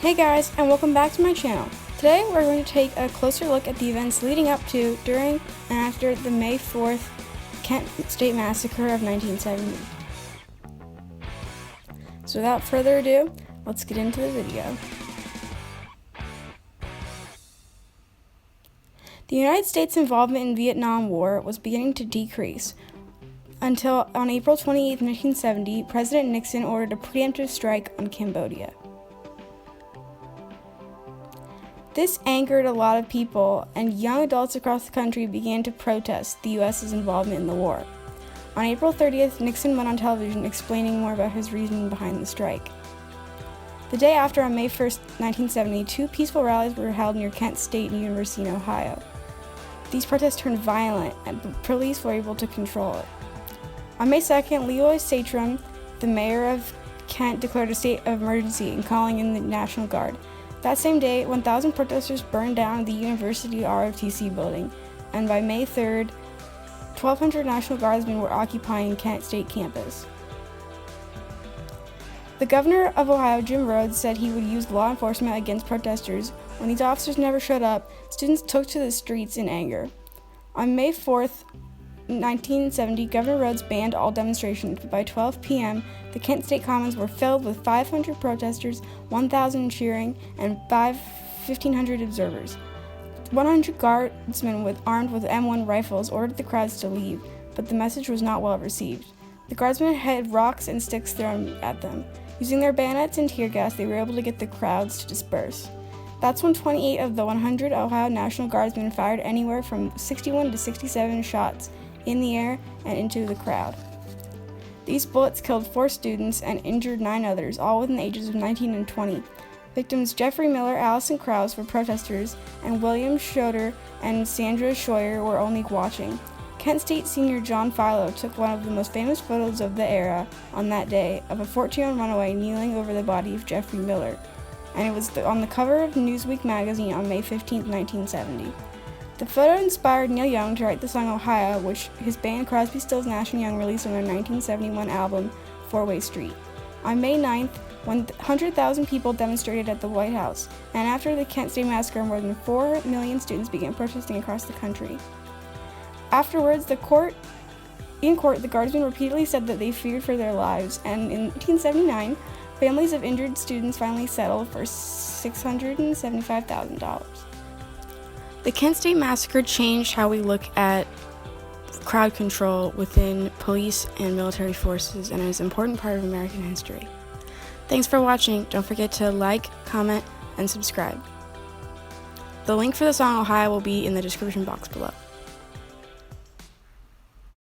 Hey guys, and welcome back to my channel. Today we're going to take a closer look at the events leading up to, during, and after the May 4th Kent State Massacre of 1970. So without further ado, let's get into the video. The United States' involvement in the Vietnam War was beginning to decrease until on April 28, 1970, President Nixon ordered a preemptive strike on Cambodia. This angered a lot of people, and young adults across the country began to protest the U.S.'s involvement in the war. On April 30th, Nixon went on television explaining more about his reasoning behind the strike. The day after, on May 1st, 1970, two peaceful rallies were held near Kent State University in Ohio. These protests turned violent, and the police were able to control it. On May 2nd, Leroy Satrum, the mayor of Kent, declared a state of emergency and calling in the National Guard. That same day, 1,000 protesters burned down the University ROTC building, and by May 3rd, 1,200 National Guardsmen were occupying Kent State campus. The governor of Ohio, Jim Rhodes, said he would use law enforcement against protesters. When these officers never showed up, students took to the streets in anger. On May 4th, 1970, Governor Rhodes banned all demonstrations, but by 12 p.m., the Kent State Commons were filled with 500 protesters, 1,000 cheering, and 1,500 observers. 100 guardsmen armed with M1 rifles ordered the crowds to leave, but the message was not well received. The guardsmen had rocks and sticks thrown at them. Using their bayonets and tear gas, they were able to get the crowds to disperse. That's when 28 of the 100 Ohio National Guardsmen fired anywhere from 61 to 67 shots in the air and into the crowd. These bullets killed 4 students and injured 9 others, all within the ages of 19 and 20. Victims Jeffery Miller, Allison Krause were protesters, and William Schroeder and Sandra Scheuer were only watching. Kent State senior John Philo took one of the most famous photos of the era on that day of a 14-year-old runaway kneeling over the body of Jeffery Miller, and it was on the cover of Newsweek magazine on May 15, 1970. The photo inspired Neil Young to write the song Ohio, which his band Crosby, Stills, Nash & Young released on their 1971 album, Four-Way Street. On May 9th, 100,000 people demonstrated at the White House, and after the Kent State Massacre, more than 4 million students began protesting across the country. Afterwards, in court, the guardsmen repeatedly said that they feared for their lives, and in 1979, families of injured students finally settled for $675,000. The Kent State Massacre changed how we look at crowd control within police and military forces, and is an important part of American history. Thanks for watching. Don't forget to like, comment, and subscribe. The link for the song Ohio will be in the description box below.